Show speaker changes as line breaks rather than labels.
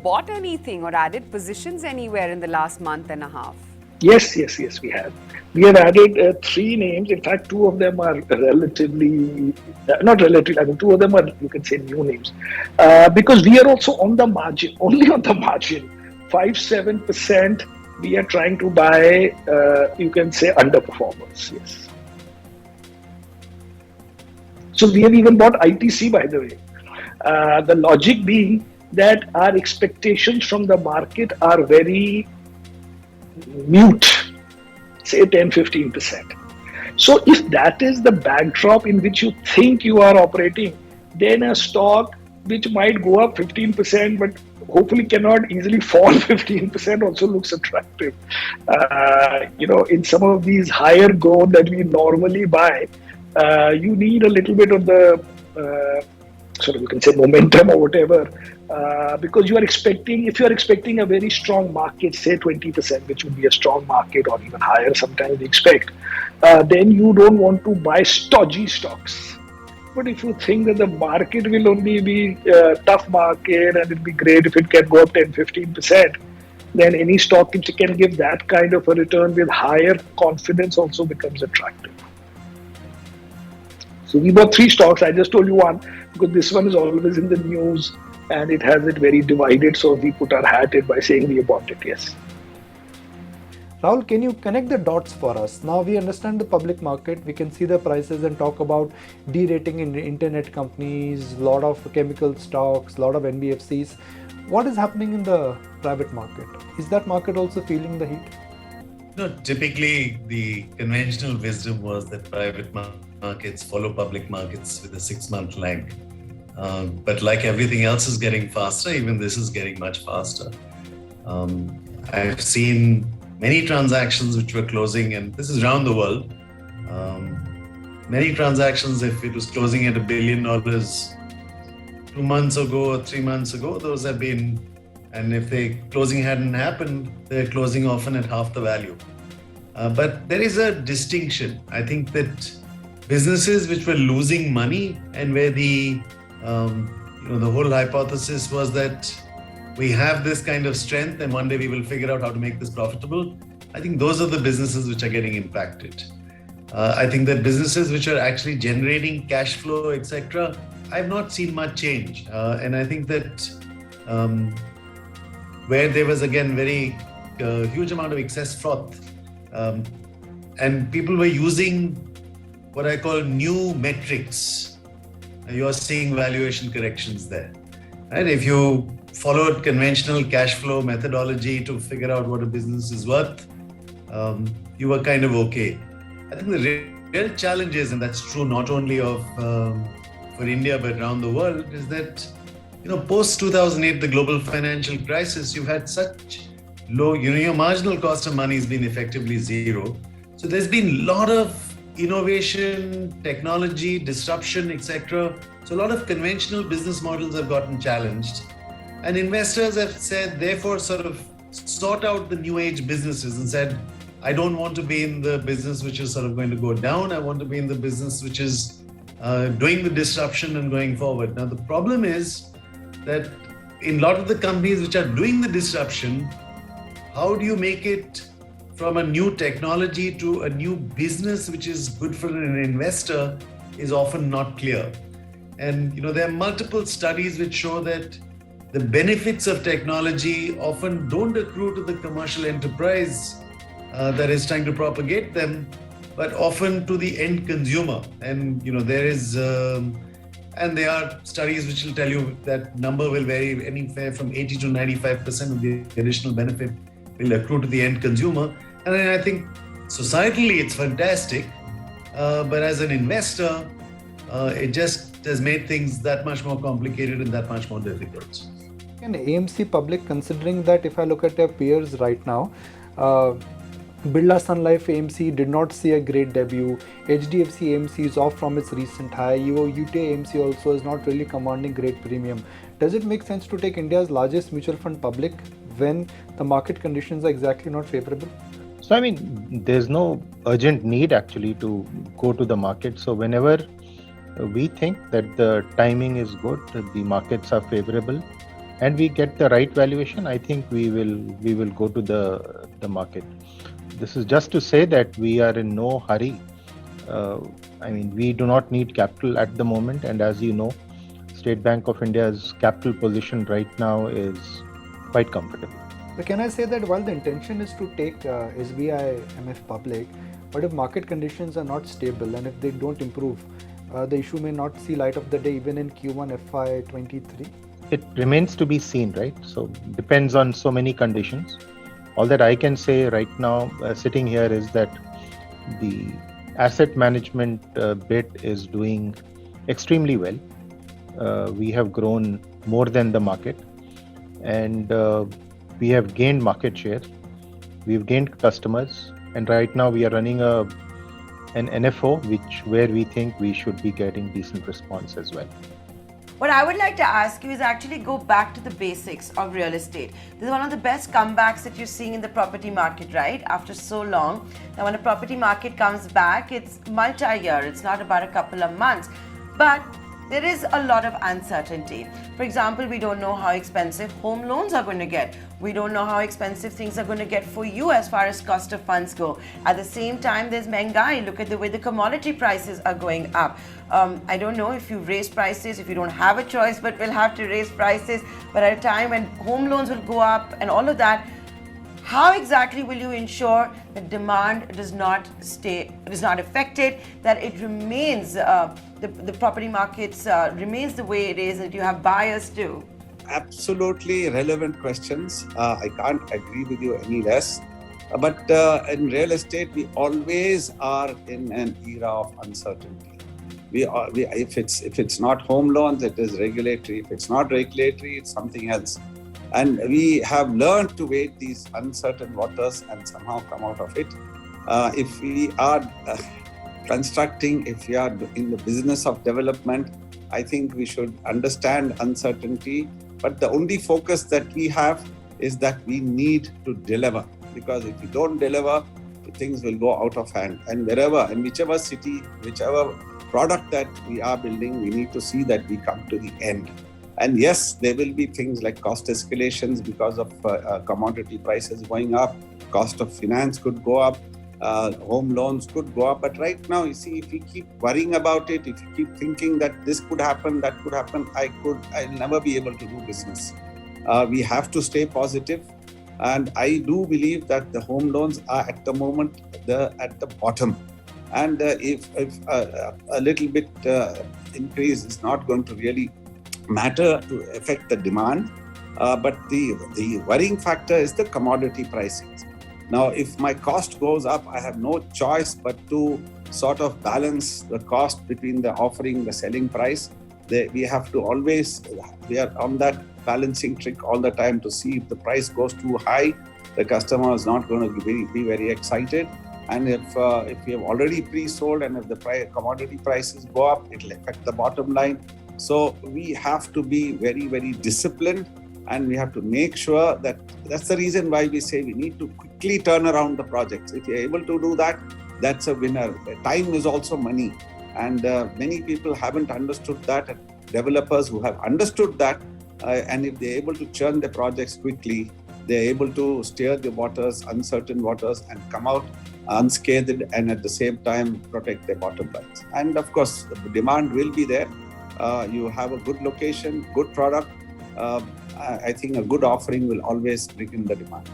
bought anything or added positions anywhere in the last month and a half?
Yes, we have. We have added 3 names. In fact, 2 of them are relatively, not relatively, I mean, 2 of them are, you can say, new names. Because we are also on the margin, only on the margin. 5-7% we are trying to buy, you can say, underperformers. Yes. So we have even bought ITC, by the way. The logic being that our expectations from the market are very mute, say 10-15%. So if that is the backdrop in which you think you are operating, then a stock which might go up 15% but hopefully cannot easily fall 15% also looks attractive. In some of these higher growth that we normally buy, you need a little bit of the sort of, you can say, momentum or whatever, because if you are expecting a very strong market, say 20%, which would be a strong market, or even higher sometimes we expect, then you don't want to buy stodgy stocks. But if you think that the market will only be a tough market and it'll be great if it can go up 10-15%, then any stock which can give that kind of a return with higher confidence also becomes attractive. So we bought 3 stocks. I just told you one because this one is always in the news and it has it very divided. So we put our hat in by saying we bought it. Yes.
Rahul, can you connect the dots for us? Now we understand the public market, we can see the prices and talk about de-rating in internet companies, a lot of chemical stocks, a lot of NBFCs. What is happening in the private market? Is that market also feeling the heat?
No, typically the conventional wisdom was that private markets follow public markets with a 6-month lag. But like everything else is getting faster, even this is getting much faster. I've seen many transactions which were closing, and this is around the world. Many transactions, if it was closing at $1 billion 2 months ago or 3 months ago, those have been, and if the closing hadn't happened, they're closing often at half the value. But there is a distinction. I think that businesses which were losing money and where the whole hypothesis was that we have this kind of strength and one day we will figure out how to make this profitable. I think those are the businesses which are getting impacted. I think that businesses which are actually generating cash flow, etc., I've not seen much change. And I think that where there was again very huge amount of excess froth and people were using what I call new metrics, you're seeing valuation corrections there. Right? If you followed conventional cash flow methodology to figure out what a business is worth, you were kind of okay. I think the real challenge is, and that's true not only of for India but around the world, is that post 2008, the global financial crisis, you've had such low, your marginal cost of money has been effectively zero. So there's been a lot of innovation, technology, disruption, etc. So a lot of conventional business models have gotten challenged. And investors have said, therefore, sort of sought out the new age businesses and said, I don't want to be in the business which is sort of going to go down. I want to be in the business which is doing the disruption and going forward. Now, the problem is that in a lot of the companies which are doing the disruption, how do you make it from a new technology to a new business which is good for an investor is often not clear. And there are multiple studies which show that the benefits of technology often don't accrue to the commercial enterprise that is trying to propagate them, but often to the end consumer. And there is, and there are studies which will tell you that number will vary anywhere from 80 to 95% of the additional benefit will accrue to the end consumer. And then I think societally it's fantastic, but as an investor, it just has made things that much more complicated and that much more difficult.
And AMC public, considering that if I look at their peers right now, Birla Sun Life AMC did not see a great debut. HDFC AMC is off from its recent high. UTI AMC also is not really commanding great premium. Does it make sense to take India's largest mutual fund public when the market conditions are exactly not favorable?
So, there's no urgent need actually to go to the market. So whenever we think that the timing is good, the markets are favorable, and we get the right valuation, I think we will go to the market. This is just to say that we are in no hurry. We do not need capital at the moment, and as you know, State Bank of India's capital position right now is quite comfortable.
So can I say that while the intention is to take SBI MF public, but if market conditions are not stable and if they don't improve, the issue may not see light of the day even in Q1 FY23?
It remains to be seen, right? So depends on so many conditions. All that I can say right now, sitting here, is that the asset management bit is doing extremely well. We have grown more than the market, and we have gained market share. We've gained customers, and right now we are running an NFO, where we think we should be getting decent response as well.
What I would like to ask you is actually go back to the basics of real estate. This is one of the best comebacks that you're seeing in the property market, right? After so long. Now, when a property market comes back, it's multi-year. It's not about a couple of months. But there is a lot of uncertainty. For example, we don't know how expensive home loans are going to get. We don't know how expensive things are going to get for you as far as cost of funds go. At the same time, there's Mehngai. Look at the way the commodity prices are going up. I don't know if you raise prices, if you don't have a choice, but we'll have to raise prices. But at a time when home loans will go up and all of that, how exactly will you ensure that demand is not affected, that it remains, the property markets remains the way it is, and you have buyers too?
Absolutely relevant questions. I can't agree with you any less. But in real estate, we always are in an era of uncertainty. If it's not home loans, it is regulatory. If it's not regulatory, it's something else. And we have learned to wade these uncertain waters and somehow come out of it. If we are constructing, if we are in the business of development, I think we should understand uncertainty. But the only focus that we have is that we need to deliver. Because if we don't deliver, things will go out of hand. And in whichever city, whichever product that we are building, we need to see that we come to the end. And yes, there will be things like cost escalations because of commodity prices going up, cost of finance could go up, home loans could go up. But right now, you see, if we keep worrying about it, if you keep thinking that this could happen, that could happen, I'll never be able to do business. We have to stay positive. And I do believe that the home loans are at the moment at the bottom. And if a little bit increase is not going to really matter to affect the demand, but the worrying factor is the commodity pricing. Now, if my cost goes up, I have no choice but to sort of balance the cost between the offering, the selling price. We have to always, we are on that balancing trick all the time to see if the price goes too high, the customer is not going to be very excited. And if we have already pre-sold and if the commodity prices go up, it will affect the bottom line. So we have to be very, very disciplined, and we have to make sure that's the reason why we say we need to quickly turn around the projects. If you're able to do that, that's a winner. Time is also money. And many people haven't understood that. Developers who have understood that, and if they're able to churn the projects quickly, they're able to steer the waters, uncertain waters, and come out unscathed, and at the same time protect their bottom lines. And of course, the demand will be there. You have a good location, good product. I think a good offering will always bring in the demand.